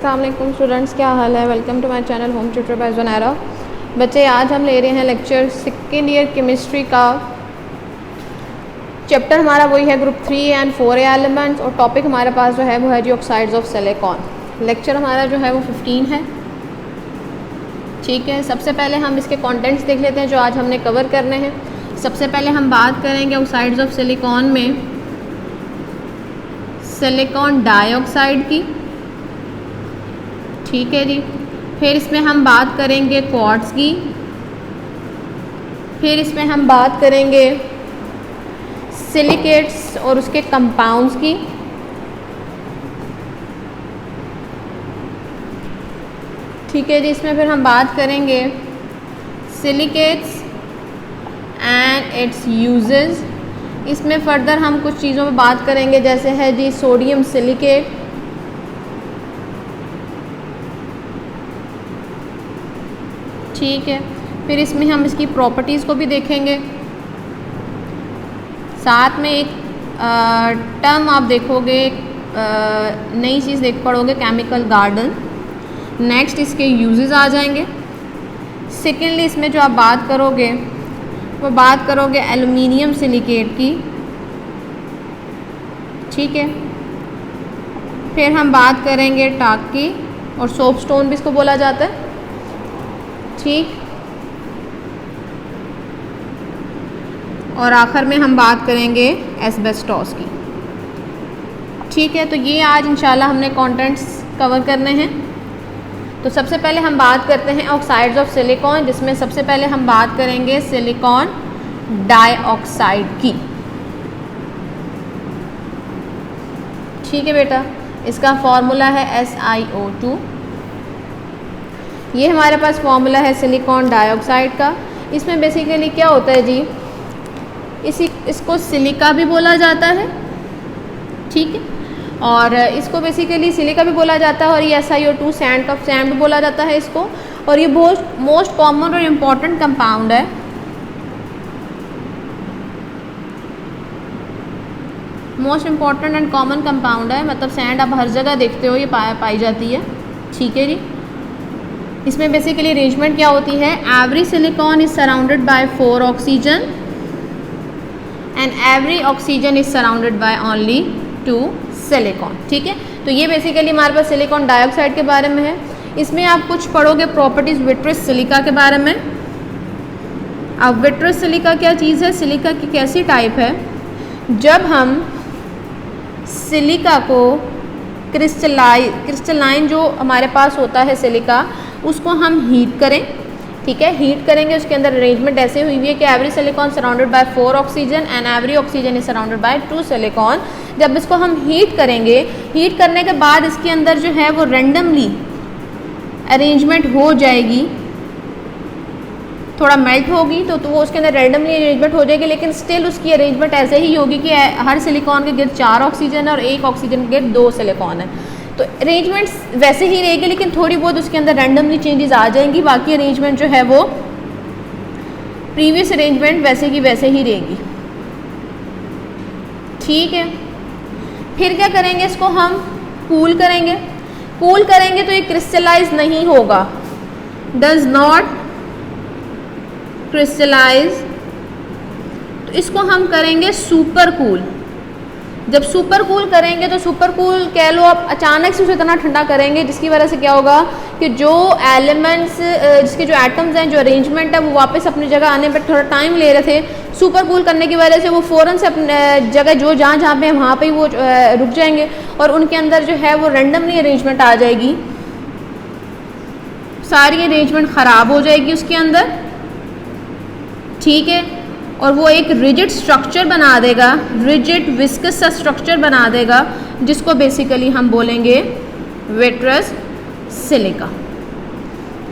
अस्सलाम वालेकुम स्टूडेंट्स, क्या हाल है। Welcome to my channel home tutor by Zunaira. बच्चे, आज हम ले रहे हैं लेक्चर सेकेंड ईयर केमिस्ट्री का। चैप्टर हमारा वही है ग्रुप 3 एंड 4 एलिमेंट्स, और टॉपिक हमारे पास जो है वो है जी ऑक्साइड्स ऑफ सिलिकॉन। लेक्चर हमारा जो है वो 15 है। ठीक है, सबसे पहले हम इसके कंटेंट्स देख लेते हैं जो आज हमने कवर करने हैं। सबसे पहले हम बात करेंगे ऑक्साइड्स ऑफ सिलिकॉन में सिलिकॉन डाइऑक्साइड की। ठीक है जी। फिर इसमें हम बात करेंगे क्वार्ट्ज की। फिर इसमें हम बात करेंगे सिलिकेट्स और उसके कंपाउंड्स की। ठीक है जी। इसमें फिर हम बात करेंगे सिलिकेट्स एंड इट्स यूजेस। इसमें फर्दर हम कुछ चीज़ों पे बात करेंगे, जैसे है जी सोडियम सिलिकेट। ठीक है। फिर इसमें हम इसकी प्रॉपर्टीज़ को भी देखेंगे। साथ में एक टर्म आप देखोगे, नई चीज़ देख पढ़ोगे, केमिकल गार्डन। नेक्स्ट इसके यूजेस आ जाएंगे। सेकेंडली इसमें जो आप बात करोगे वो बात करोगे एल्युमिनियम सिलिकेट की। ठीक है। फिर हम बात करेंगे टाक की, और सोप स्टोन भी इसको बोला जाता है। ठीक। और आखिर में हम बात करेंगे एस्बेस्टॉस की। ठीक है। तो ये आज इंशाल्लाह हमने कंटेंट्स कवर करने हैं। तो सबसे पहले हम बात करते हैं ऑक्साइड्स ऑफ सिलिकॉन, जिसमें सबसे पहले हम बात करेंगे सिलिकॉन डाइऑक्साइड की। ठीक है बेटा, इसका फॉर्मूला है SiO2। ये हमारे पास फॉर्मूला है सिलिकॉन डाइऑक्साइड का। इसमें बेसिकली क्या होता है जी, इसको सिलिका भी बोला जाता है। ठीक है। और इसको बेसिकली सिलिका भी बोला जाता है, और ये SiO2 सैंड ऑफ सैंड भी बोला जाता है इसको। और ये मोस्ट कॉमन और इम्पॉर्टेंट कंपाउंड है। Most important and common compound है, मतलब सैंड आप हर जगह देखते हो, ये पाई जाती है। ठीक है जी। इसमें बेसिकली अरेंजमेंट क्या होती है, every silicon is surrounded by 4 oxygen and every oxygen is surrounded by only 2 silicon. ठीक है। तो ये बेसिकली हमारे पास सिलिकॉन डाइऑक्साइड के बारे में है। इसमें आप कुछ पढ़ोगे प्रॉपर्टीज विट्रस सिलिका के बारे में। अब विट्रस सिलिका क्या चीज़ है, सिलिका की कैसी टाइप है, जब हम सिलिका को क्रिस्टलाइन जो हमारे पास होता है सिलिका, उसको हम हीट करें। ठीक है। हीट करेंगे, उसके अंदर अरेंजमेंट ऐसे हुई हुई है कि every silicon surrounded by 4 oxygen and every oxygen is surrounded by 2 silicon. जब इसको हम हीट करेंगे, हीट करने के बाद इसके अंदर जो है वो रैंडमली अरेंजमेंट हो जाएगी, थोड़ा मेल्ट होगी तो वो उसके अंदर रैंडमली अरेंजमेंट हो जाएगी, लेकिन स्टिल उसकी अरेंजमेंट ऐसे ही होगी कि हर सिलिकॉन के गिर्द 4 ऑक्सीजन है और 1 ऑक्सीजन के गिर्द 2 सिलिकॉन है। तो अरेंजमेंट्स वैसे ही रहेगी, लेकिन थोड़ी बहुत उसके अंदर रैंडमली चेंजेस आ जाएंगी। बाकी अरेंजमेंट जो है वो प्रीवियस अरेंजमेंट वैसे की वैसे ही रहेगी। ठीक है। फिर क्या करेंगे, इसको हम कूल करेंगे। कूल करेंगे तो ये क्रिस्टलाइज नहीं होगा, डज नॉट क्रिस्टलाइज। तो इसको हम करेंगे सुपर कूल। जब सुपर कूल करेंगे तो सुपर कूल कह लो आप, अचानक से उसे इतना ठंडा करेंगे जिसकी वजह से क्या होगा कि जो एलिमेंट्स, जिसके जो एटम्स हैं, जो अरेंजमेंट है, वो वापस अपनी जगह आने पर थोड़ा टाइम ले रहे थे। सुपर कूल करने की वजह से वो फ़ौरन से अपने जगह जो जहाँ पे वहाँ पे वो रुक जाएंगे, और उनके अंदर जो है वो रैंडमली अरेंजमेंट आ जाएगी, सारी अरेंजमेंट ख़राब हो जाएगी उसके अंदर। ठीक है। और वो एक रिजिड स्ट्रक्चर बना देगा, रिजिड विस्कस सा स्ट्रक्चर बना देगा, जिसको बेसिकली हम बोलेंगे विट्रस सिलिका।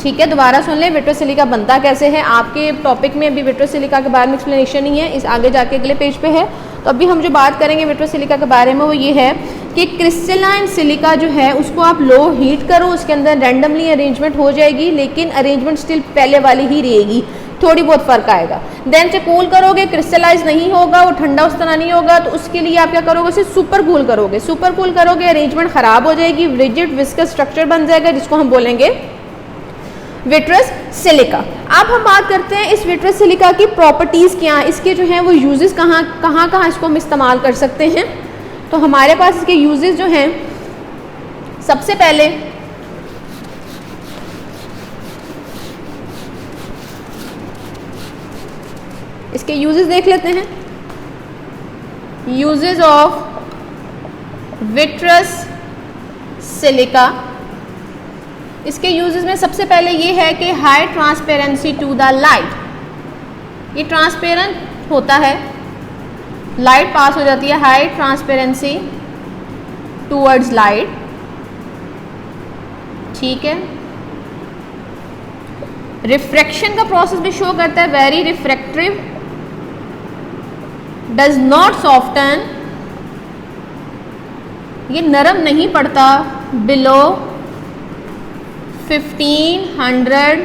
ठीक है। दोबारा सुन लें, विट्रस सिलिका बनता कैसे है। आपके टॉपिक में अभी विट्रस सिलिका के बारे में एक्सप्लेनेशन नहीं है, इस आगे जाके अगले पेज पे है। तो अभी हम जो बात करेंगे विट्रस सिलिका के बारे में वो ये है कि क्रिस्टलाइन सिलिका जो है उसको आप लो हीट करो, उसके अंदर रैंडमली अरेंजमेंट हो जाएगी, लेकिन अरेंजमेंट स्टिल पहले वाली ही रहेगी। थोड़ी बहुत फर्क आएगा। देन से कूल करोगे, क्रिस्टलाइज नहीं होगा, वो ठंडा उस तरह नहीं होगा, तो उसके लिए आप क्या करोगे, उसे सुपर कूल करोगे। सुपर कूल करोगे, अरेंजमेंट खराब हो जाएगी, रिजिड विस्कस स्ट्रक्चर बन जाएगा, जिसको हम बोलेंगे विट्रस सिलिका। अब हम बात करते हैं इस विट्रस सिलिका की प्रॉपर्टीज़ क्या हैं, इसके जो हैं वो यूजेस कहाँ इसको हम इस्तेमाल कर सकते हैं। तो हमारे पास इसके यूजेस जो हैं, सबसे पहले इसके यूजेस देख लेते हैं। यूजेस ऑफ विट्रस सिलिका, इसके यूजेस में सबसे पहले ये है कि high transparency to the light. ये ट्रांसपेरेंट होता है, लाइट पास हो जाती है, हाई ट्रांसपेरेंसी टूवर्ड्स लाइट, ठीक है। रिफ्रैक्शन का प्रोसेस भी शो करता है, very refractive, does not soften, ये नरम नहीं पड़ता, बिलो 1500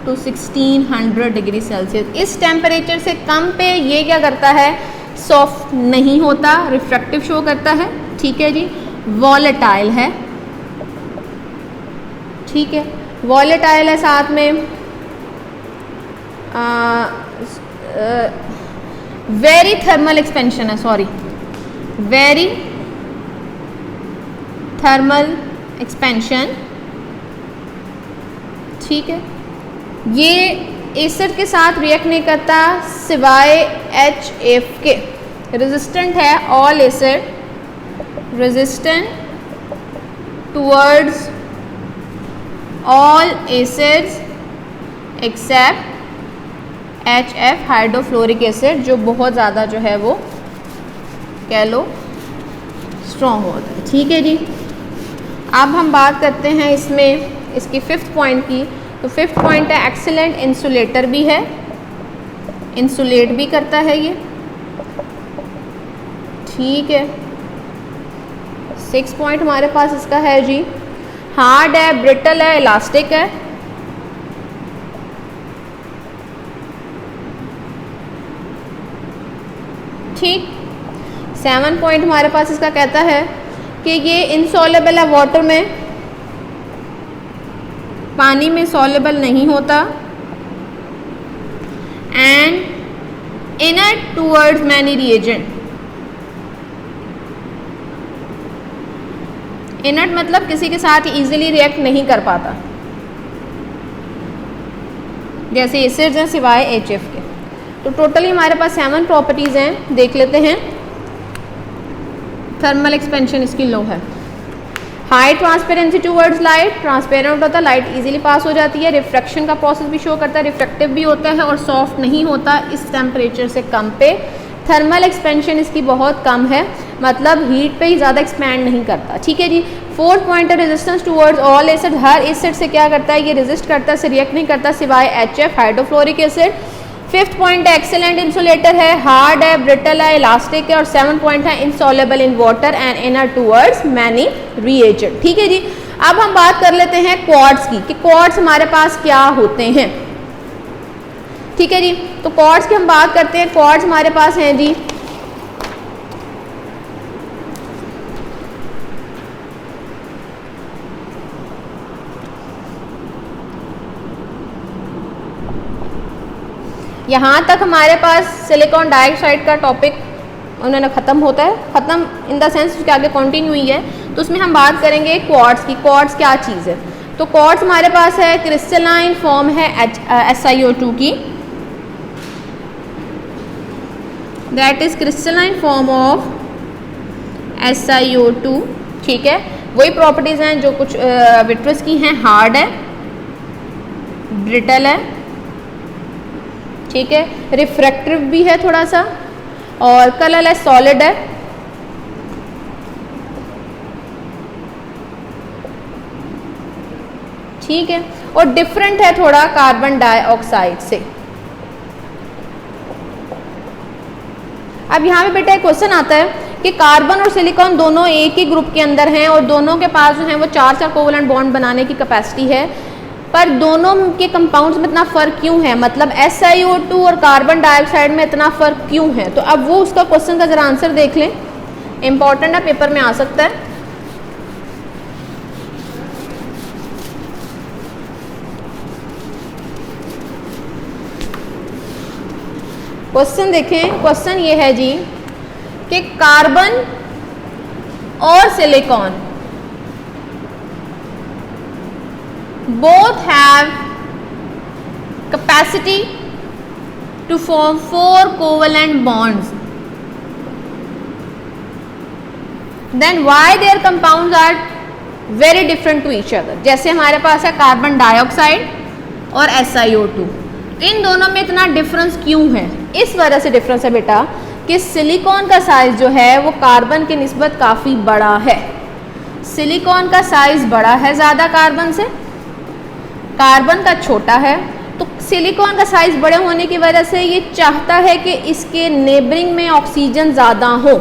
to 1600 डिग्री सेल्सियस। इस टेम्परेचर से कम पे ये क्या करता है, सॉफ्ट नहीं होता, रिफ्रैक्टिव शो करता है, ठीक है जी। वॉलेटाइल है, ठीक है, वॉलेटाइल है, साथ में वेरी थर्मल एक्सपेंशन है, सॉरी, वेरी थर्मल एक्सपेंशन, ठीक है। ये एसिड के साथ रिएक्ट नहीं करता सिवाय HF के, रेजिस्टेंट है, all acid resistant towards all acids except HF hydrofluoric acid, जो बहुत ज़्यादा जो है वो कह लो स्ट्रॉन्ग होता है, ठीक है जी। अब हम बात करते हैं इसमें इसकी 5th पॉइंट की। तो 5th पॉइंट है एक्सीलेंट इंसुलेटर भी है, इंसुलेट भी करता है ये, ठीक है। 6th पॉइंट हमारे पास इसका है जी, हार्ड है, ब्रिटल है, इलास्टिक है, ठीक। 7 पॉइंट हमारे पास इसका कहता है कि ये इनसॉल्युबल है वाटर में, पानी में सॉल्युबल नहीं होता, and inert towards many reagent. Inert मतलब किसी के साथ इजीली रिएक्ट नहीं कर पाता, जैसे एसिड्स हैं सिवाय HF के। तो टोटली हमारे पास 7 प्रॉपर्टीज़ हैं, देख लेते हैं। थर्मल एक्सपेंशन इसकी लो है, high transparency towards light, transparent होता है, लाइट इजीली पास हो जाती है, रिफ्रैक्शन का प्रोसेस भी शो करता है, रिफ्रैक्टिव भी होता है, और सॉफ्ट नहीं होता इस टेम्परेचर से कम पे। थर्मल एक्सपेंशन इसकी बहुत कम है, मतलब हीट पे ही ज़्यादा एक्सपैंड नहीं करता, ठीक है जी। 4th पॉइंट है रेजिस्टेंस टूवर्ड्स ऑल एसिड, हर एसिड से क्या करता है, ये रेजिस्ट करता है, से रिएक्ट नहीं करता सिवाय HF hydrofluoric acid. 5th point है एक्सेलेंट इंसुलेटर है, हार्ड है, ब्रिटल है, इलास्टिक है, और 7th पॉइंट है insoluble in water and inner towards many reagent, ठीक है जी। अब हम बात कर लेते हैं क्वार्ट्ज की, कि क्वार्ट्ज हमारे पास क्या होते हैं, ठीक है जी। तो क्वार्ट्ज की हम बात करते हैं। क्वार्ट्ज हमारे पास हैं जी, यहाँ तक हमारे पास सिलिकॉन डाइऑक्साइड का टॉपिक उन्होंने ख़त्म होता है, ख़त्म इन द सेंस उसके आगे कंटिन्यू हुई है। तो उसमें हम बात करेंगे क्वार्ट्ज की। क्वार्ट्ज क्या चीज़ है? तो क्वार्ट्ज हमारे पास है, क्रिस्टलाइन फॉर्म है SiO2 की, that is crystalline form of SiO2, ठीक है। वही प्रॉपर्टीज़ हैं जो कुछ विट्रस की हैं, हार्ड है, ब्रिटल है, ठीक है, रिफ्रैक्टिव भी है थोड़ा सा, और कलरलेस सॉलिड है, ठीक है, और डिफरेंट है थोड़ा कार्बन डाइऑक्साइड से। अब यहाँ पे बेटा एक क्वेश्चन आता है कि कार्बन और सिलिकॉन दोनों एक ही ग्रुप के अंदर हैं और दोनों के पास जो है वो 4 कोवलेंट बॉन्ड बनाने की कैपेसिटी है, पर दोनों के कंपाउंड्स में इतना फ़र्क क्यों है, मतलब SiO2 और कार्बन डाइऑक्साइड में इतना फ़र्क क्यों है। तो अब वो उसका क्वेश्चन का ज़रा आंसर देख लें, इम्पॉर्टेंट है, पेपर में आ सकता है। क्वेश्चन देखें, क्वेश्चन ये है जी कि कार्बन और silicon both have capacity to form 4 covalent bonds, then why their compounds are very different to each other। जैसे हमारे पास है कार्बन डाइऑक्साइड और SiO2, इन दोनों में इतना डिफरेंस क्यों है। इस वजह से डिफरेंस है बेटा कि सिलिकॉन का साइज जो है वो कार्बन के निस्बत काफ़ी बड़ा है। सिलिकॉन का साइज बड़ा है ज़्यादा कार्बन से, कार्बन का छोटा है। तो सिलिकॉन का साइज बड़े होने की वजह से ये चाहता है कि इसके नेबरिंग में ऑक्सीजन ज़्यादा हो।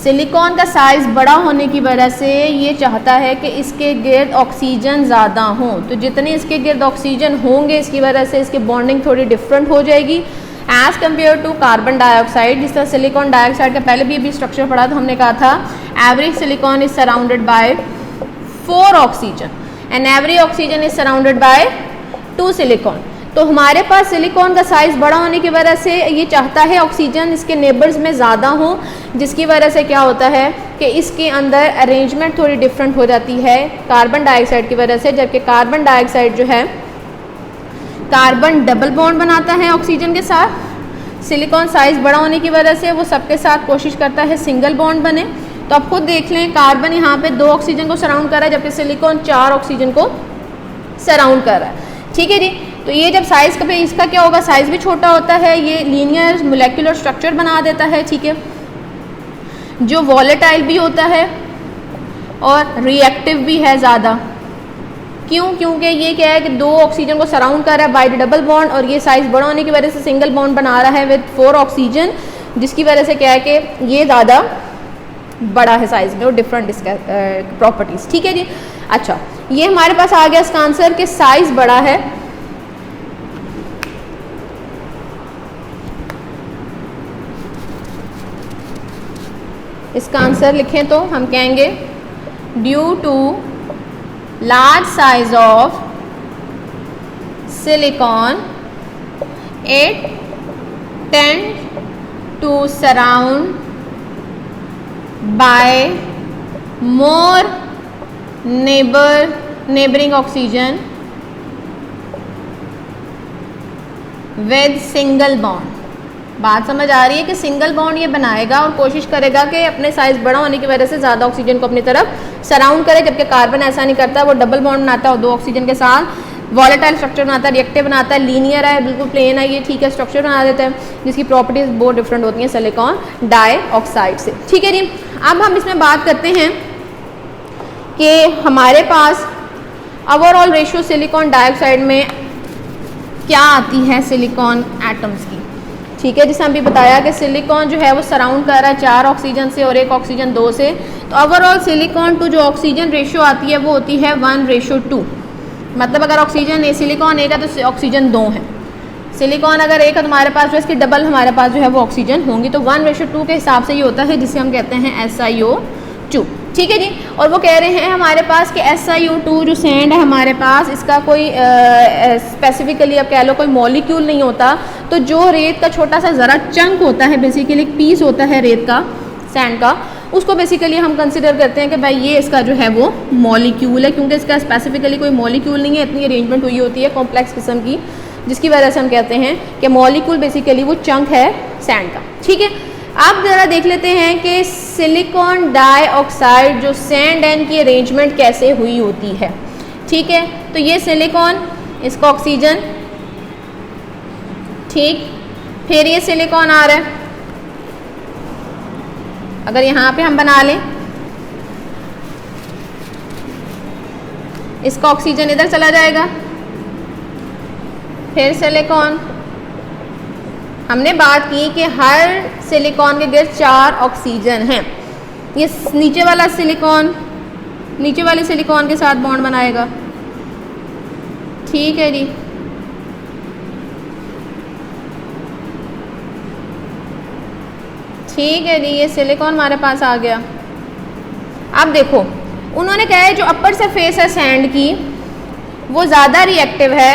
सिलिकॉन का साइज बड़ा होने की वजह से ये चाहता है कि इसके गिर्द ऑक्सीजन ज़्यादा हो। तो जितने इसके गिर्द ऑक्सीजन होंगे इसकी वजह से इसकी बॉन्डिंग थोड़ी डिफरेंट हो जाएगी as compare to carbon dioxide. जिस तरह सिलिकॉन डाइऑक्साइड का पहले भी स्ट्रक्चर पढ़ा तो हमने कहा था every silicon is surrounded by 4 oxygen and every oxygen is surrounded by 2 silicon. तो हमारे पास सिलिकॉन का साइज बड़ा होने की वजह से ये चाहता है ऑक्सीजन इसके नेबर्स में ज़्यादा हो, जिसकी वजह से क्या होता है कि इसके अंदर अरेंजमेंट थोड़ी डिफरेंट हो जाती है कार्बन डाइऑक्साइड की वजह से। जबकि कार्बन डाइऑक्साइड जो है कार्बन डबल बॉन्ड बनाता है ऑक्सीजन के साथ, सिलिकॉन साइज बड़ा होने की वजह से वो सबके साथ कोशिश करता है सिंगल बॉन्ड बने। तो आप खुद देख लें, कार्बन यहाँ पे 2 ऑक्सीजन को सराउंड कर रहा है जबकि सिलिकॉन 4 ऑक्सीजन को सराउंड कर रहा है। ठीक है जी। तो ये जब साइज़ का इसका क्या होगा, साइज़ भी छोटा होता है, ये लीनियर मोलेकुलर स्ट्रक्चर बना देता है। ठीक है, जो वॉलेटाइल भी होता है और रिएक्टिव भी है ज़्यादा। क्यों? क्योंकि ये क्या है कि 2 ऑक्सीजन को सराउंड कर रहा है बाय डबल बॉन्ड और ये साइज़ बड़ा होने की वजह से सिंगल बॉन्ड बना रहा है विद 4 ऑक्सीजन, जिसकी वजह से क्या है कि ये ज़्यादा बड़ा है साइज़ में और डिफरेंट प्रॉपर्टीज़। ठीक है जी। अच्छा, ये हमारे पास आ गया इसका आंसर कि साइज़ बड़ा है। इसका आंसर लिखें तो हम कहेंगे due to large size of silicon it tend to surround by more neighbouring oxygen with single bond. बात समझ आ रही है कि सिंगल बॉन्ड ये बनाएगा और कोशिश करेगा कि अपने साइज बड़ा होने की वजह से ज़्यादा ऑक्सीजन को अपनी तरफ सराउंड करे, जबकि कार्बन ऐसा नहीं करता, वो डबल बॉन्ड बनाता है और 2 ऑक्सीजन के साथ वॉलेटाइल स्ट्रक्चर बनाता है, रिएक्टिव बनाता है, लीनियर है, बिल्कुल प्लेन है, ये ठीक है, स्ट्रक्चर बना देता है, जिसकी प्रॉपर्टीज बहुत डिफरेंट होती हैं सिलिकॉन डाइऑक्साइड से। ठीक है जी। अब हम इसमें बात करते हैं कि हमारे पास ओवरऑल रेशियो सिलिकॉन डाइऑक्साइड में क्या आती है सिलिकॉन एटम्स की। ठीक है, जिसे हम भी बताया कि सिलिकॉन जो है वो सराउंड कर रहा है 4 ऑक्सीजन से और 1 ऑक्सीजन 2 से। तो ओवरऑल सिलिकॉन टू जो ऑक्सीजन रेशियो आती है वो होती है 1:2। मतलब अगर ऑक्सीजन सिलिकॉन 1 है तो ऑक्सीजन 2 है, सिलिकॉन अगर 1 है तो हमारे पास जो इसकी डबल हमारे पास जो है वो ऑक्सीजन होंगी। तो 1:2 के हिसाब से ये होता है, जिसे हम कहते हैं SiO2। ठीक है जी। और वो कह रहे हैं हमारे पास कि SiO2 जो सैंड है हमारे पास, इसका कोई स्पेसिफिकली अब कह लो कोई मॉलिक्यूल नहीं होता। तो जो रेत का छोटा सा ज़रा चंक होता है, बेसिकली एक पीस होता है रेत का, सैंड का, उसको बेसिकली हम कंसिडर करते हैं कि भाई ये इसका जो है वो मॉलिक्यूल है, क्योंकि इसका स्पेसिफिकली कोई मॉलिक्यूल नहीं है, इतनी अरेंजमेंट हुई होती है कॉम्प्लेक्स किस्म की, जिसकी वजह से हम कहते हैं कि मॉलिक्यूल बेसिकली वो चंक है सैंड का। ठीक है, अब ज़रा देख लेते हैं कि सिलिकॉन डाइऑक्साइड जो सैंड एंड की अरेंजमेंट कैसे हुई होती है। ठीक है, तो ये सिलिकॉन, इसका ऑक्सीजन, ठीक, फिर ये सिलिकॉन आ रहा है, अगर यहाँ पे हम बना लें, इसका ऑक्सीजन इधर चला जाएगा, फिर सिलिकॉन। हमने बात की कि हर सिलिकॉन के गिर्द 4 ऑक्सीजन हैं। ये नीचे वाला सिलिकॉन नीचे वाले सिलिकॉन के साथ बॉन्ड बनाएगा, ठीक है जी। ठीक है जी, ये सिलिकॉन हमारे पास आ गया। अब देखो उन्होंने कहा है जो अपर सरफेस है सैंड की वो ज़्यादा रिएक्टिव है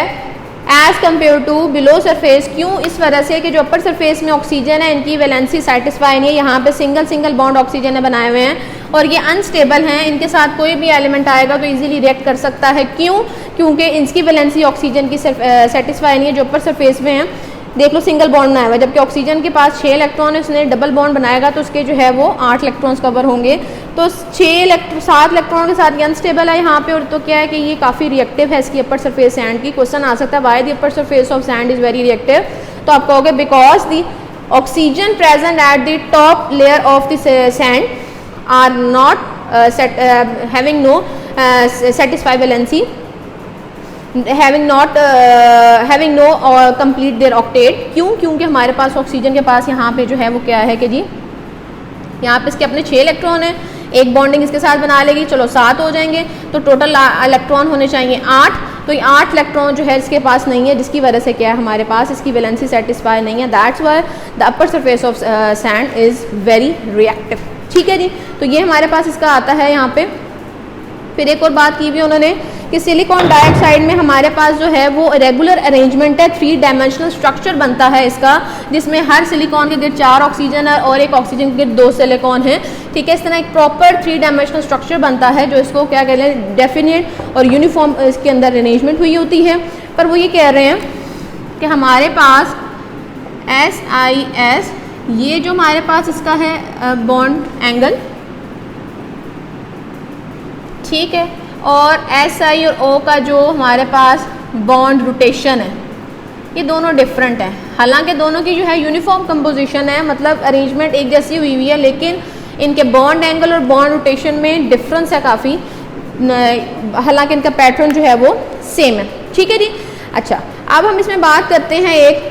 as compare to below surface. क्यों? इस वजह से कि जो अपर सरफेस में ऑक्सीजन है इनकी वैलेंसी सेटिस्फाई नहीं है, यहाँ पे सिंगल सिंगल बॉन्ड ऑक्सीजन है बनाए हुए हैं और ये अनस्टेबल हैं, इनके साथ कोई भी एलिमेंट आएगा तो इजीली रिएक्ट कर सकता है। क्यों? क्योंकि इनकी वैलेंसी ऑक्सीजन की सेटिस्फाई नहीं है। जो अपर सरफेस में है देख लो सिंगल बॉन्ड बनाया हुआ है, जबकि ऑक्सीजन के पास 6 इलेक्ट्रॉन है, उसने डबल बॉन्ड बनाएगा तो उसके जो है वो 8 इलेक्ट्रॉन्स कवर होंगे। तो 7 इलेक्ट्रॉन के साथ ये अनस्टेबल है यहाँ पे। और तो क्या है कि ये काफ़ी रिएक्टिव है इसकी अपर सरफेस सैंड की। क्वेश्चन आ सकता है why the upper surface of sand is very reactive, तो आप कहोगे because the oxygen present at the top layer of the sand are not having no satisfy valency, having no complete their octet। क्यों? क्योंकि हमारे पास oxygen के पास यहाँ पे जो है वो क्या है कि जी यहाँ पे इसके अपने 6 इलेक्ट्रॉन है, एक बॉन्डिंग इसके साथ बना लेगी, चलो 7 हो जाएंगे, तो टोटल इलेक्ट्रॉन होने चाहिए 8। तो ये 8 इलेक्ट्रॉन जो है इसके पास नहीं है, जिसकी वजह से क्या है हमारे पास इसकी वैलेंसी सेटिस्फाई नहीं है। That's why the upper surface of sand is very reactive. ठीक है जी, तो ये हमारे पास इसका आता है यहाँ पे। फिर एक और बात की भी उन्होंने कि सिलिकॉन डाइऑक्साइड में हमारे पास जो है वो रेगुलर अरेंजमेंट है, 3 डायमेंशनल स्ट्रक्चर बनता है इसका, जिसमें हर सिलिकॉन के गिर्द 4 ऑक्सीजन है और एक ऑक्सीजन के गिर्द 2 सिलिकॉन है। ठीक है, इस तरह एक प्रॉपर 3 डायमेंशनल स्ट्रक्चर बनता है जो इसको क्या कहते हैं डेफिनेट और यूनिफॉर्म इसके अंदर अरेंजमेंट हुई होती है। पर वो ये कह रहे हैं कि हमारे पास SIS ये जो हमारे पास इसका है बॉन्ड एंगल, ठीक है, और SI और O का जो हमारे पास बॉन्ड रोटेशन है ये दोनों डिफरेंट हैं। हालांकि दोनों की जो है यूनिफॉर्म कंपोजिशन है, मतलब अरेंजमेंट एक जैसी हुई हुई है, लेकिन इनके बॉन्ड एंगल और बॉन्ड रोटेशन में डिफरेंस है काफ़ी, हालांकि इनका पैटर्न जो है वो सेम है। ठीक है जी। अच्छा, अब हम इसमें बात करते हैं एक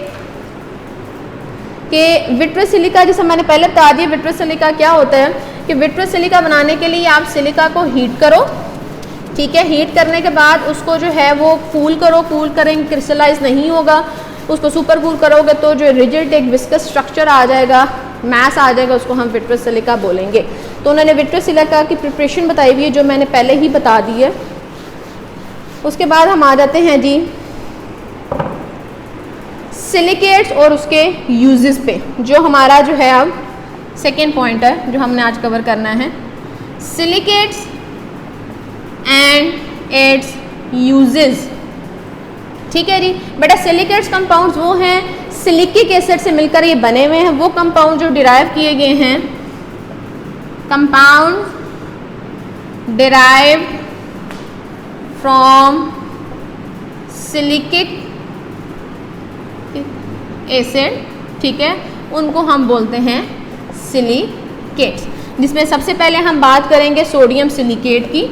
कि विट्रस सिलिका, जिसे मैंने पहले बता दिया विट्रस सिलिका क्या होता है कि विट्रस सिलिका बनाने के लिए आप सिलिका को हीट करो। ठीक है, हीट करने के बाद उसको जो है वो कूल करो, कूल करेंगे क्रिस्टलाइज नहीं होगा, उसको सुपर कूल करोगे तो जो रिजिड एक विस्कस स्ट्रक्चर आ जाएगा, मैस आ जाएगा, उसको हम विट्रस सिलिका बोलेंगे। तो उन्होंने विट्रस सिलिका की प्रिपरेशन बताई हुई है जो मैंने पहले ही बता दी है। उसके बाद हम आ जाते हैं जी सिलिकेट्स और उसके यूजेस पे, जो हमारा जो है अब सेकेंड पॉइंट है जो हमने आज कवर करना है, सिलिकेट्स एंड इट्स यूजेस। ठीक है जी बेटा, सिलिकेट्स कंपाउंड्स वो हैं सिलिकिक एसिड से मिलकर ये बने हुए हैं, वो कंपाउंड जो डिराइव किए गए हैं, compound derive from silicic acid, ठीक है, उनको हम बोलते हैं सिलिकेट्स। जिसमें सबसे पहले हम बात करेंगे सोडियम सिलिकेट की।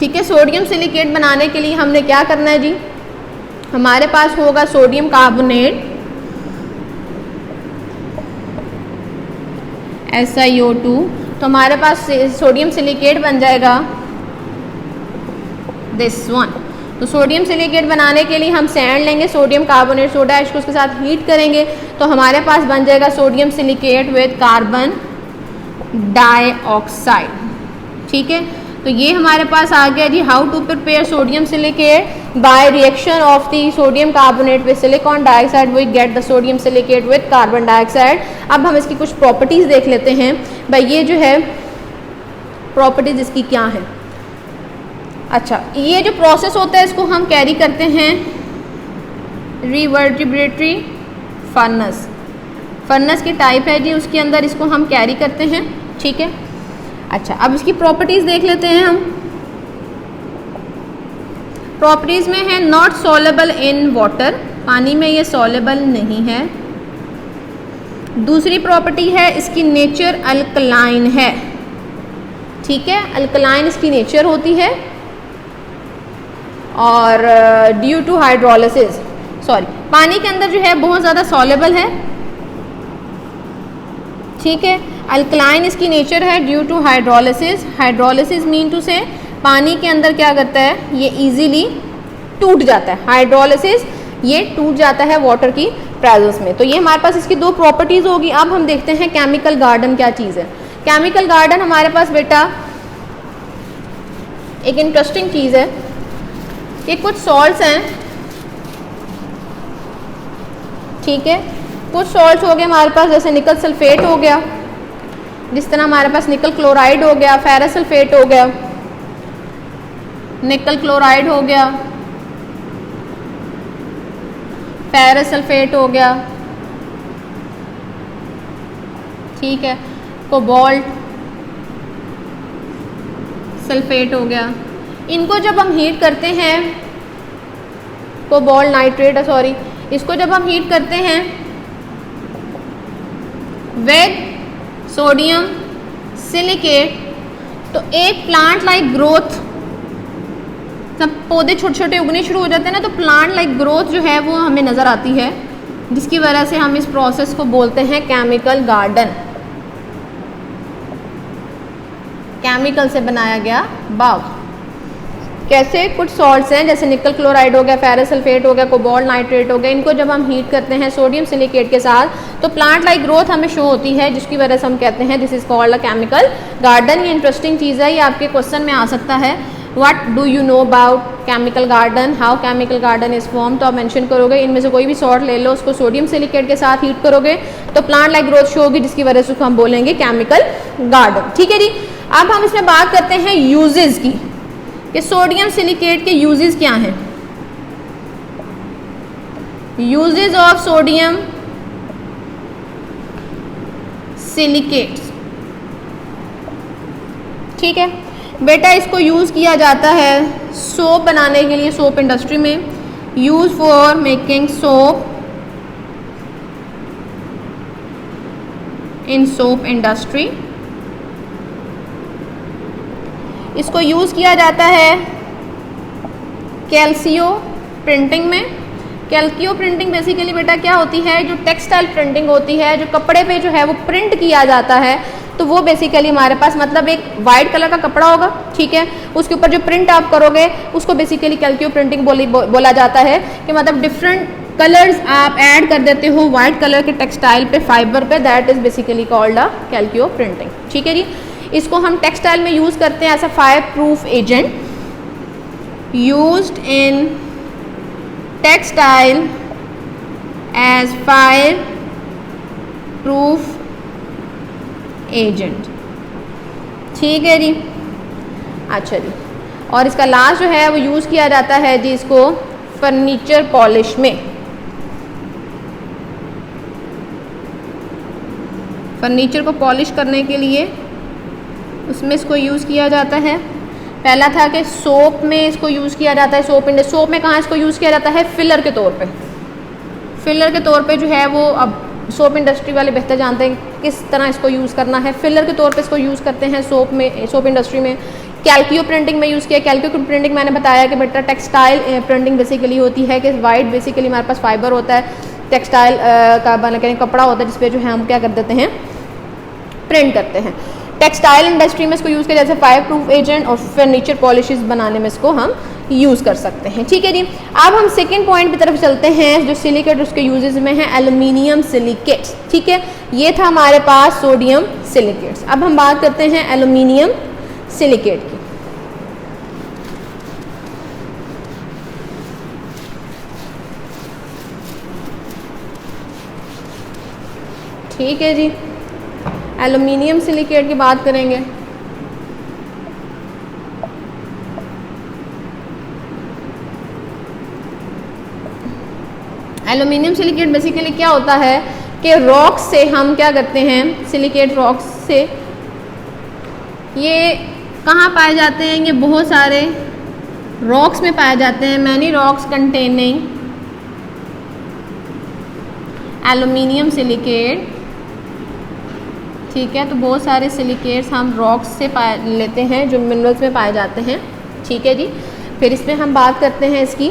ठीक है, सोडियम सिलिकेट बनाने के लिए हमने क्या करना है जी, हमारे पास होगा सोडियम कार्बोनेट SiO2, तो हमारे पास सोडियम सिलिकेट बन जाएगा दिस वन। तो सोडियम सिलिकेट बनाने के लिए हम सैंड लेंगे, सोडियम कार्बोनेट सोडा ऐश को उसके साथ हीट करेंगे तो हमारे पास बन जाएगा sodium silicate with carbon dioxide. ठीक है, तो ये हमारे पास आ गया जी how to prepare sodium silicate by reaction of the sodium carbonate with silicon dioxide we get the sodium silicate with carbon dioxide. अब हम इसकी कुछ प्रॉपर्टीज़ देख लेते हैं भाई, ये जो है प्रॉपर्टीज़ इसकी क्या है। अच्छा, ये जो प्रोसेस होता है इसको हम कैरी करते हैं रिवर्टिब्रेटरी फर्नेस, फर्नेस की टाइप है जी, उसके अंदर इसको हम कैरी करते हैं। ठीक है, अच्छा अब इसकी प्रॉपर्टीज़ देख लेते हैं हम। प्रॉपर्टीज़ में है नॉट सॉलेबल इन वाटर, पानी में ये सॉलेबल नहीं है। दूसरी प्रॉपर्टी है इसकी नेचर अल्कलाइन है। ठीक है, अल्कलाइन इसकी नेचर होती है और ड्यू टू हाइड्रोलिसिस, सॉरी, पानी के अंदर जो है बहुत ज़्यादा सॉलेबल है। ठीक है। अल्कलाइन इसकी नेचर है due to hydrolysis. Hydrolysis mean to से पानी के अंदर क्या करता है, ये इजीली टूट जाता है। हाइड्रोलिसिस ये टूट जाता है वाटर की प्रेजेंस में। तो ये हमारे पास इसकी दो प्रॉपर्टीज़ होगी। अब हम देखते हैं केमिकल गार्डन क्या चीज़ है। केमिकल गार्डन हमारे पास बेटा एक इंटरेस्टिंग चीज़ है कि कुछ सॉल्ट्स हैं, ठीक है, कुछ सॉल्ट्स हो गए हमारे पास, जैसे निकल सल्फेट हो गया, जिस तरह हमारे पास निकल क्लोराइड हो गया, फेरस सल्फेट हो गया, निकल क्लोराइड हो गया, फेरस सल्फेट हो गया, ठीक है, कोबाल्ट सल्फेट हो गया। इनको जब हम हीट करते हैं, कोबाल्ट नाइट्रेट सॉरी, इसको जब हम हीट करते हैं विद सोडियम सिलिकेट, तो एक प्लांट लाइक ग्रोथ, जब पौधे छोटे छोटे उगने शुरू हो जाते हैं ना, तो प्लांट लाइक ग्रोथ जो है वो हमें नज़र आती है, जिसकी वजह से हम इस प्रोसेस को बोलते हैं केमिकल गार्डन। केमिकल से बनाया गया बाग। कैसे, कुछ सॉल्ट्स हैं जैसे निकल क्लोराइड हो गया, फेरस सल्फेट हो गया, कोबाल्ट नाइट्रेट हो गया, इनको जब हम हीट करते हैं सोडियम सिलिकेट के साथ, तो प्लांट लाइक ग्रोथ हमें शो होती है, जिसकी वजह से हम कहते हैं this is called a chemical garden. ये इंटरेस्टिंग चीज़ है, ये आपके क्वेश्चन में आ सकता है। What do you know about chemical garden, how chemical garden is form, तो आप मेंशन करोगे इनमें से कोई भी सॉल्ट ले लो, उसको सोडियम सिलिकेट के साथ हीट करोगे तो प्लांट लाइक ग्रोथ शो होगी, जिसकी वजह से उसको हम बोलेंगे केमिकल गार्डन। ठीक है जी। अब हम इसमें बात करते हैं यूजेस की, कि सोडियम सिलिकेट के यूजेस क्या हैं। यूजेस ऑफ सोडियम सिलिकेट्स, ठीक है बेटा, इसको यूज़ किया जाता है सोप बनाने के लिए, सोप इंडस्ट्री में, use for making soap in soap industry. इसको यूज़ किया जाता है कैल्सियो प्रिंटिंग में। कैल्सियो प्रिंटिंग बेसिकली बेटा क्या होती है, जो टेक्सटाइल प्रिंटिंग होती है, जो कपड़े पे जो है वो प्रिंट किया जाता है, तो वो बेसिकली हमारे पास मतलब एक वाइट कलर का कपड़ा होगा, ठीक है, उसके ऊपर जो प्रिंट आप करोगे उसको बेसिकली कैल्सियो प्रिंटिंग बोला जाता है, कि मतलब डिफरेंट कलर्स आप ऐड कर देते हो वाइट कलर के टेक्सटाइल पे, फाइबर पे, that is basically called a calico printing. ठीक है जी। इसको हम टेक्सटाइल में यूज़ करते हैं as a fire proof agent, used in textile as fire proof agent. ठीक है जी। अच्छा जी, और इसका लास्ट जो है वो यूज़ किया जाता है जी इसको फर्नीचर पॉलिश में। फर्नीचर को पॉलिश करने के लिए उसमें इसको यूज़ किया जाता है। पहला था कि सोप में इसको यूज़ किया जाता है, सोप में कहाँ इसको यूज़ किया जाता है, फिलर के तौर पे। फिलर के तौर पे जो है वो अब सोप इंडस्ट्री वाले बेहतर जानते हैं किस तरह इसको यूज़ करना है। फिलर के तौर पे इसको यूज़ करते हैं सोप में, सोप इंडस्ट्री में। कैल्सियो प्रिंटिंग में यूज़ किया। कैल्सियो प्रिंटिंग मैंने बताया कि बेटा टेक्सटाइल प्रिंटिंग बेसिकली होती है कि वाइट बेसिकली हमारे पास फाइबर होता है, टेक्सटाइल का बना के कपड़ा होता है, जिसपे जो है हम क्या कर देते हैं, प्रिंट करते हैं। टेक्सटाइल इंडस्ट्री में इसको यूज़ किया जैसे फायर प्रूफ एजेंट, और फर्नीचर पॉलिशेस बनाने में इसको हम यूज़ कर सकते हैं। ठीक है जी। अब हम सेकंड पॉइंट की तरफ चलते हैं, जो सिलिकेट उसके यूजेस में है एल्यूमिनियम सिलिकेट्स। ठीक है, ये था हमारे पास सोडियम सिलिकेट्स। अब हम बात करते हैं एल्यूमिनियम सिलिकेट की। ठीक है जी, एल्यूमिनियम सिलिकेट की बात करेंगे। एल्यूमिनियम सिलिकेट बेसिकली क्या होता है कि रॉक्स से हम क्या करते हैं, सिलिकेट रॉक्स से, ये कहाँ पाए जाते हैं, ये बहुत सारे रॉक्स में पाए जाते हैं। Many rocks containing aluminium silicate. ठीक है, तो बहुत सारे सिलिकेट्स हम रॉक्स से लेते हैं जो मिनरल्स में पाए जाते हैं। ठीक है जी। फिर इसमें हम बात करते हैं इसकी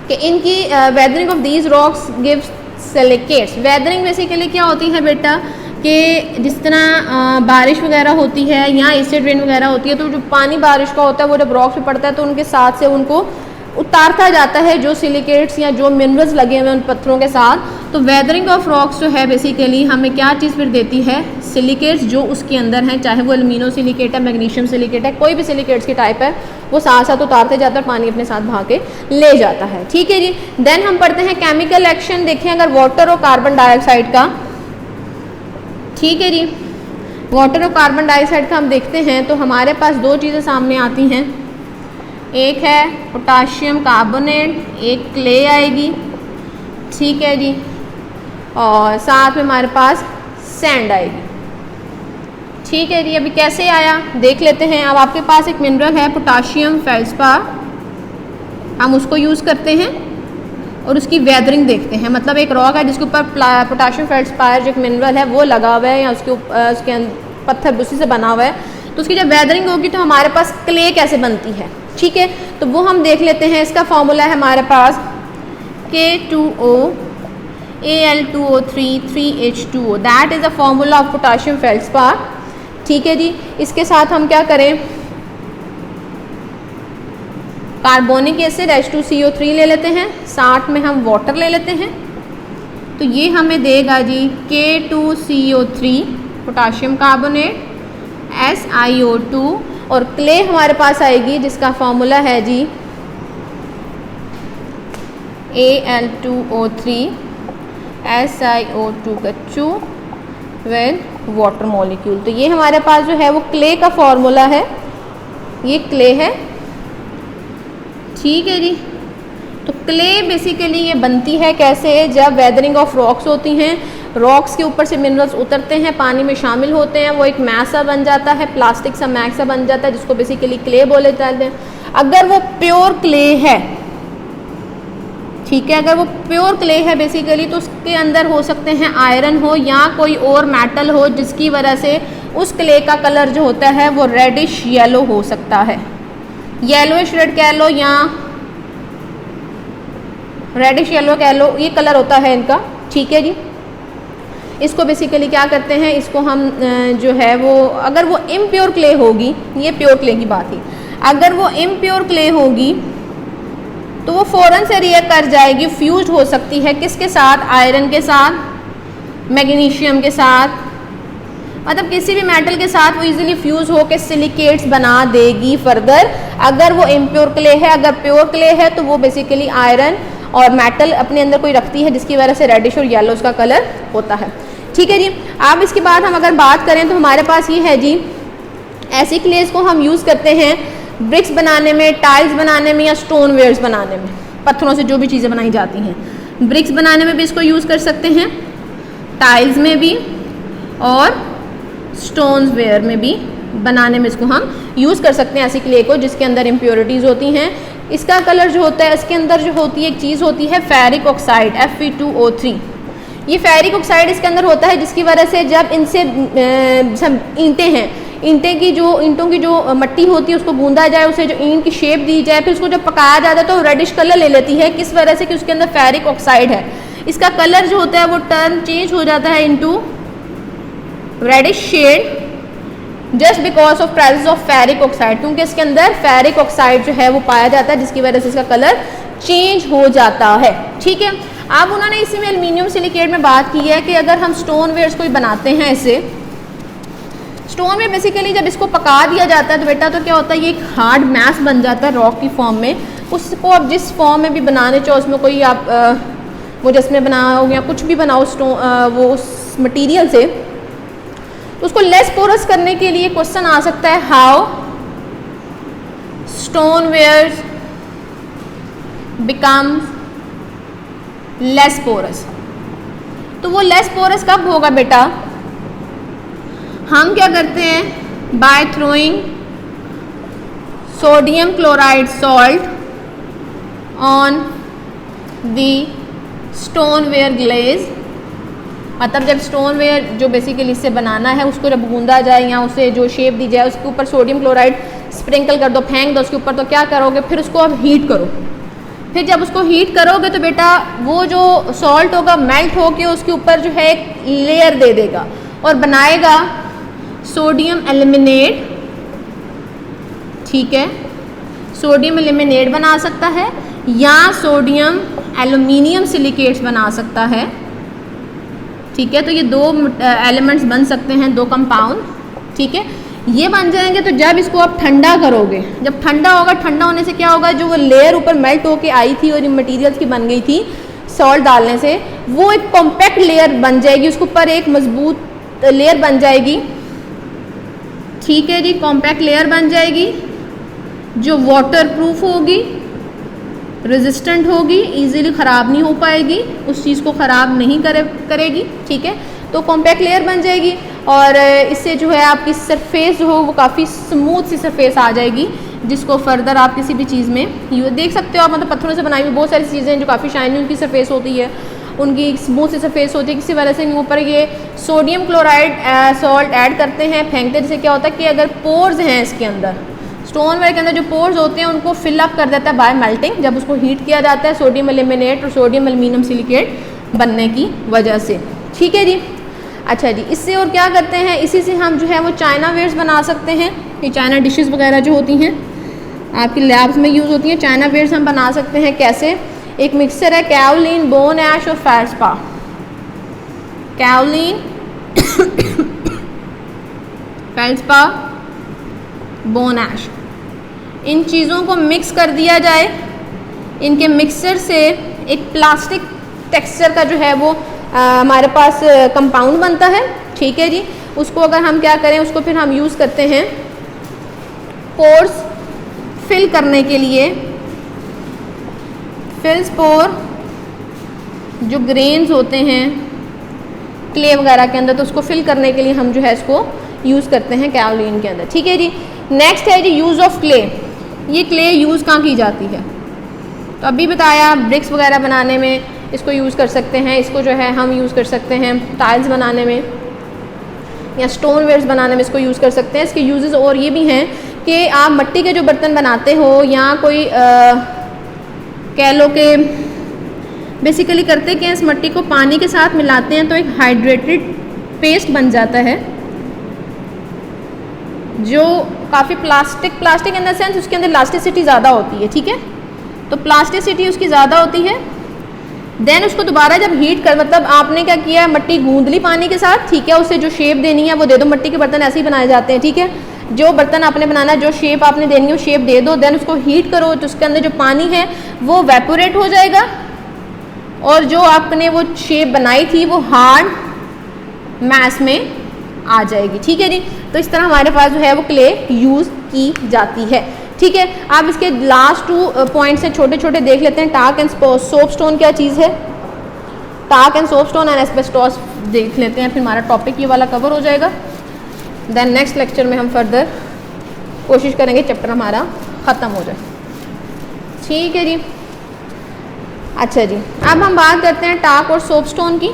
कि इनकी weathering of these rocks gives silicates. Weathering basically क्या होती है बेटा, कि जिस तरह बारिश वगैरह होती है या एसिड रेन वगैरह होती है, तो जो पानी बारिश का होता है वो जब रॉक्स पे पड़ता है तो उनके साथ से उनको उतारता जाता है, जो सिलिकेट्स या जो मिनरल्स लगे हुए हैं उन पत्थरों के साथ। तो वेदरिंग ऑफ रॉक्स जो है बेसिकली हमें क्या चीज़ फिर देती है, सिलिकेट्स जो उसके अंदर हैं, चाहे वो एल्यूमिनो सिलिकेट है, मैग्नीशियम सिलिकेट है, कोई भी सिलिकेट्स की टाइप है, वो साथ साथ उतारते जाता है, पानी अपने साथ भाग के ले जाता है। ठीक है जी। देन हम पढ़ते हैं केमिकल एक्शन। देखें अगर वाटर और कार्बन डाइऑक्साइड का, ठीक है जी, वाटर और कार्बन डाइऑक्साइड का हम देखते हैं तो हमारे पास दो चीज़ें सामने आती हैं, एक है पोटाशियम कार्बोनेट, एक क्ले आएगी, ठीक है जी, और साथ में हमारे पास सैंड आएगी। ठीक है जी। अभी कैसे आया देख लेते हैं। अब आपके पास एक मिनरल है पोटाशियम फेल्ड्स्पार, हम उसको यूज़ करते हैं और उसकी वेदरिंग देखते हैं। मतलब एक रॉक है जिसके ऊपर पोटाशियम फेल्ड्स्पार जो एक मिनरल है वो लगा हुआ है या उसके पत्थर उसी से बना हुआ है, तो उसकी जब वेदरिंग होगी तो हमारे पास क्ले कैसे बनती है। ठीक है, तो वो हम देख लेते हैं। इसका फॉर्मूला है हमारे पास K2O Al2O3 3H2O, that is the formula of potassium feldspar. ठीक है जी। इसके साथ हम क्या करें, कार्बोनिक एसिड H2CO3 ले लेते हैं, साथ में हम वाटर ले लेते हैं, तो ये हमें देगा जी K2CO3 पोटाशियम कार्बोनेट SiO2, और क्ले हमारे पास आएगी जिसका फॉर्मूला है जी Al2O3 SiO2 with water molecule. तो ये हमारे पास जो है वो क्ले का फॉर्मूला है, ये क्ले है। ठीक है जी। तो क्ले बेसिकली ये बनती है कैसे, जब वेदरिंग ऑफ रॉक्स होती हैं, रॉक्स के ऊपर से मिनरल्स उतरते हैं, पानी में शामिल होते हैं, वो एक मैस सा बन जाता है, प्लास्टिक सा मैस सा बन जाता है, जिसको बेसिकली क्ले बोले जाते हैं। अगर वो प्योर क्ले है, ठीक है, अगर वो प्योर क्ले है बेसिकली, तो उसके अंदर हो सकते हैं आयरन हो या कोई और मेटल हो, जिसकी वजह से उस क्ले का कलर जो होता है वो रेडिश येलो हो सकता है, येलोइश रेड कह लो या रेडिश येलो कह लो, ये कलर होता है इनका। ठीक है जी। इसको बेसिकली क्या करते हैं, इसको हम जो है वो, अगर वो इम्प्योर क्ले होगी, ये प्योर क्ले की बात है, अगर वो इम्प्योर क्ले होगी तो वो फ़ौरन से रिएक्ट कर जाएगी, फ्यूज हो सकती है किसके साथ, आयरन के साथ, मैग्नीशियम के साथ, मतलब किसी भी मेटल के साथ वो इजीली फ्यूज होकर सिलिकेट्स बना देगी फर्दर, अगर वो इम्प्योर क्ले है। अगर प्योर क्ले है तो वो बेसिकली आयरन और मेटल अपने अंदर कोई रखती है, जिसकी वजह से रेडिश और येलो उसका कलर होता है। ठीक है जी। अब इसके बाद हम अगर बात करें तो हमारे पास ये है जी, ऐसी क्लेस को हम यूज़ करते हैं ब्रिक्स बनाने में, टाइल्स बनाने में या स्टोन वेयर्स बनाने में, पत्थरों से जो भी चीज़ें बनाई जाती हैं। ब्रिक्स बनाने में भी इसको यूज़ कर सकते हैं, टाइल्स में भी, और स्टोन्स वेयर में भी बनाने में इसको हम यूज़ कर सकते हैं ऐसी क्ले को जिसके अंदर इम्प्योरिटीज़ होती हैं। इसका कलर जो होता है, इसके अंदर जो होती है एक चीज़ होती है फेरिक ऑक्साइड Fe2O3। ये फेरिक ऑक्साइड इसके अंदर होता है, जिसकी वजह से जब इनसे ईंटें हैं, ईंटों की जो मट्टी होती है उसको गूंदा जाए, उसे जो ईंट की शेप दी जाए, फिर उसको जब पकाया जाता है तो रेडिश कलर ले लेती है। किस वजह से, कि उसके अंदर फेरिक ऑक्साइड है। इसका कलर जो होता है वो टर्न चेंज हो जाता है into reddish shade just because of presence of ferric oxide, क्योंकि इसके अंदर फेरिक ऑक्साइड जो है वो पाया जाता है, जिसकी वजह से इसका कलर चेंज हो जाता है। ठीक है। अब उन्होंने इसी में एल्यूमिनियम सिलिकेट में बात की है कि अगर हम स्टोन वेयर्स कोई बनाते हैं, ऐसे स्टोन में बेसिकली जब इसको पका दिया जाता है तो बेटा तो क्या होता है, ये एक हार्ड मैस बन जाता है रॉक की फॉर्म में। उसको आप जिस फॉर्म में भी बनाने चाहो, उसमें कोई आप मुजस्मे बनाओ या कुछ भी बनाओ वो उस मटीरियल से, तो उसको लेस पोरस करने के लिए क्वेश्चन आ सकता है, how stone wares becomes less porous. तो वो लेस पोरस कब होगा बेटा, हम क्या करते हैं, by throwing sodium chloride salt on the stone ware glaze. मतलब जब स्टोन वेयर जो बेसिकली इससे बनाना है उसको जब गूंदा जाए या उसे जो शेप दी जाए, उसके ऊपर सोडियम क्लोराइड स्प्रिंकल कर दो, फेंक दो उसके ऊपर, तो क्या करोगे, फिर उसको आप हीट करो। फिर जब उसको हीट करोगे तो बेटा वो जो सॉल्ट होगा मेल्ट होके उसके ऊपर जो है एक लेयर दे देगा, और बनाएगा सोडियम एल्यूमिनेट, ठीक है, सोडियम एल्यूमिनेट बना सकता है या सोडियम एल्यूमिनियम सिलिकेट्स बना सकता है, ठीक है। तो ये दो एलिमेंट्स बन सकते हैं, दो कंपाउंड, ठीक है, ये बन जाएंगे। तो जब इसको आप ठंडा करोगे, जब ठंडा होगा, ठंडा होने से क्या होगा, जो वो लेयर ऊपर मेल्ट होके आई थी और मटेरियल्स की बन गई थी सॉल्ट डालने से, वो एक कॉम्पैक्ट लेयर बन जाएगी, उसके ऊपर एक मजबूत लेयर बन जाएगी, ठीक है जी, कॉम्पैक्ट लेयर बन जाएगी जो वाटर प्रूफ होगी, रेजिस्टेंट होगी, इजीली ख़राब नहीं हो पाएगी, उस चीज़ को ख़राब नहीं करेगी, ठीक है। तो कॉम्पैक्ट लेयर बन जाएगी और इससे जो है आपकी सरफेस जो हो वो काफ़ी स्मूथ सी सरफेस आ जाएगी, जिसको फर्दर आप किसी भी चीज़ में ये देख सकते हो आप, मतलब पत्थरों से बनाई हुई बहुत सारी चीज़ें हैं जो काफ़ी शाइनी उनकी सरफेस होती है, उनकी स्मूथ सी सरफेस होती है। किसी वजह से ऊपर ये सोडियम क्लोराइड सॉल्ट ऐड करते हैं, फेंकते हैं, जिससे क्या होता है कि अगर पोर्स हैं इसके अंदर, स्टोन वेयर के अंदर जो पोर्स होते हैं उनको फिल अप कर देता है बाय मेल्टिंग, जब उसको हीट किया जाता है सोडियम एल्यूमिनेट और सोडियम एल्यूमिनियम सिलिकेट बनने की वजह से, ठीक है जी। अच्छा जी, इससे और क्या करते हैं, इसी से हम जो है वो चाइना वेयर्स बना सकते हैं। ये चाइना डिशेस वगैरह जो होती हैं आपकी लैब्स में यूज़ होती हैं, चाइना वेयर्स हम बना सकते हैं। कैसे, एक मिक्सचर है काओलिन, बोन ऐश और फेल्ड्स्पार। काओलिन, फेल्ड्स्पार, बोन ऐश, इन चीज़ों को मिक्स कर दिया जाए। इनके मिक्सचर से एक प्लास्टिक टेक्सचर का जो है वो हमारे पास कंपाउंड बनता है, ठीक है जी। उसको अगर हम क्या करें, उसको फिर हम यूज़ करते हैं पोर्स फिल करने के लिए। फिल्स पोर जो ग्रेन्स होते हैं क्ले वगैरह के अंदर, तो उसको फिल करने के लिए हम जो है इसको यूज़ करते हैं काओलिन के अंदर, ठीक है जी। नेक्स्ट है जी यूज़ ऑफ क्ले। ये क्ले यूज़ कहाँ की जाती है, तो अभी बताया ब्रिक्स वगैरह बनाने में इसको यूज़ कर सकते हैं, इसको जो है हम यूज़ कर सकते हैं टाइल्स बनाने में या स्टोन वेयर्स बनाने में इसको यूज़ कर सकते हैं। इसके यूजेस और ये भी हैं कि आप मिट्टी के जो बर्तन बनाते हो या कोई कह लो कि बेसिकली करते क्या, इस मिट्टी को पानी के साथ मिलाते हैं तो एक हाइड्रेटेड पेस्ट बन जाता है, जो काफ़ी प्लास्टिक इन द सेंस उसके अंदर इलास्टिसिटी ज़्यादा होती है, ठीक है, तो प्लास्टिसिटी उसकी ज़्यादा होती है। देन उसको दोबारा जब हीट कर, मतलब आपने क्या किया, मट्टी गूंद ली पानी के साथ, ठीक है, उसे जो शेप देनी है वो दे दो। मिट्टी के बर्तन ऐसे ही बनाए जाते हैं, ठीक है, जो बर्तन आपने बनाना है, जो शेप आपने देनी है वो शेप दे दो। देन उसको हीट करो तो उसके अंदर जो पानी है वो वेपोरेट हो जाएगा और जो आपने वो शेप बनाई थी वो हार्ड मैस में आ जाएगी, ठीक है जी। तो इस तरह हमारे पास जो है वो क्ले यूज़ की जाती है, ठीक है। आप इसके लास्ट 2 पॉइंट्स हैं, छोटे छोटे देख लेते हैं। टाक एंड सोप स्टोन क्या चीज़ है, talc and soap stone and asbestos देख लेते हैं, फिर हमारा टॉपिक ये वाला कवर हो जाएगा। देन नेक्स्ट लेक्चर में हम फर्दर कोशिश करेंगे चैप्टर हमारा ख़त्म हो जाए, ठीक है जी। अच्छा जी, अब हम बात करते हैं टाक और सोप स्टोन की।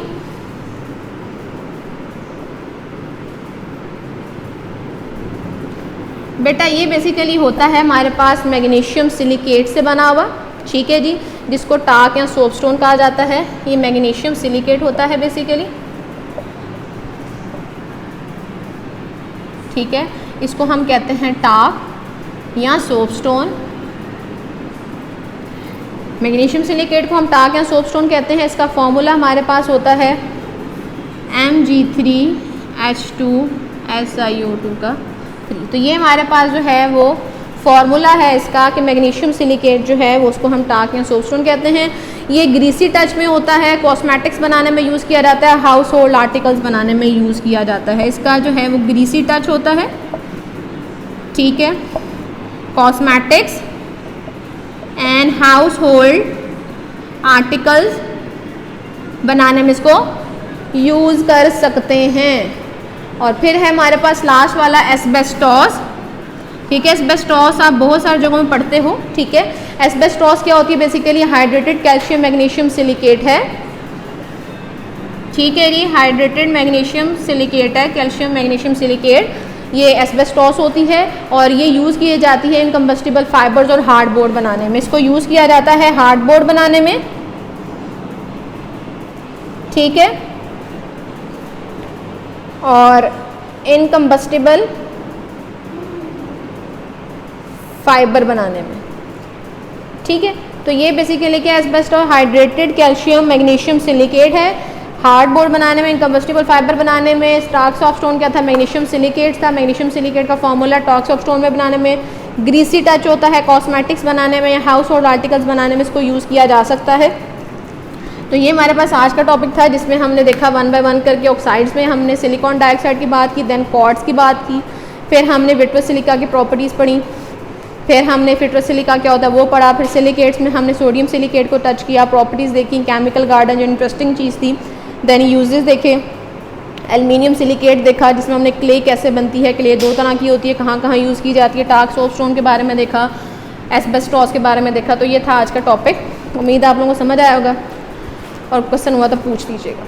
बेटा ये बेसिकली होता है हमारे पास मैग्नीशियम सिलिकेट से बना हुआ, ठीक है जी, जिसको टाक या सोप स्टोन कहा जाता है। ये मैग्नीशियम सिलिकेट होता है बेसिकली, ठीक है, इसको हम कहते हैं टाक या सोप स्टोन। मैग्नीशियम सिलिकेट को हम टाक या सोप स्टोन कहते हैं। इसका फॉर्मूला हमारे पास होता है Mg3H2SiO2 का 3। तो ये हमारे पास जो है वो फॉर्मूला है इसका कि मैग्नीशियम सिलिकेट जो है वो उसको हम टाक या सोप स्टोन कहते हैं। ये ग्रीसी टच में होता है, कॉस्मेटिक्स बनाने में यूज़ किया जाता है, हाउस होल्ड आर्टिकल्स बनाने में यूज़ किया जाता है। इसका जो है वो ग्रीसी टच होता है, ठीक है, cosmetics and house hold articles बनाने में इसको यूज़ कर सकते हैं। और फिर है हमारे पास लास्ट वाला एस्बेस्टॉस, ठीक है। एस्बेस्टॉस आप बहुत सारी जगहों में पढ़ते हो, ठीक है। एस्बेस्टॉस क्या होती है, basically hydrated calcium magnesium silicate है, ठीक है जी, हाइड्रेटेड मैग्नीशियम सिलिकेट है, कैल्शियम मैग्नीशियम सिलिकेट, ये एस्बेस्टॉस होती है और ये यूज़ की जाती है इनकम्बस्टिबल फाइबर्स और हार्डबोर्ड बनाने में। इसको यूज़ किया जाता है हार्डबोर्ड बनाने में, ठीक है। और इनकम्बस्टिबल फाइबर बनाने में। ठीक है, तो ये बेसिकली क्या asbestos hydrated calcium magnesium silicate है। हार्डबोर्ड बनाने में, इनकम्बस्टिबल फाइबर बनाने में, टार्क्स ऑफ स्टोन क्या था, मैग्नीशियम सिलिकेट था। मैग्नीशियम सिलिकेट का फॉर्मूला टार्क्स ऑफ स्टोन में बनाने में, ग्रीसी टच होता है कॉस्मेटिक्स बनाने में, हाउस होल्ड आर्टिकल्स बनाने में इसको यूज़ किया जा सकता है। तो ये हमारे पास आज का टॉपिक था जिसमें हमने देखा 1 बाय 1 करके ऑक्साइड्स में हमने सिलिकॉन डाइऑक्साइड की बात की, देन क्वार्ट्ज की बात की, फिर हमने विट्रस सिलिका की प्रॉपर्टीज़ पढ़ी, फिर हमने विट्रस सिलिका क्या होता है वो पढ़ा, फिर सिलिकेट्स में हमने सोडियम सिलिकेट को टच किया, प्रॉपर्टीज़ देखी, केमिकल गार्डन जो इंटरेस्टिंग चीज़ थी, देन यूजेस देखे, एल्युमिनियम सिलिकेट देखा जिसमें हमने क्ले कैसे बनती है, क्ले 2 तरह की होती है, कहाँ कहाँ यूज़ की जाती है, टार्क्स ऑफ स्टोन के बारे में देखा, एस्बेस्टॉस के बारे में देखा। तो ये था आज का टॉपिक, उम्मीद है आप लोगों को समझ आया होगा और क्वेश्चन हुआ तो पूछ लीजिएगा।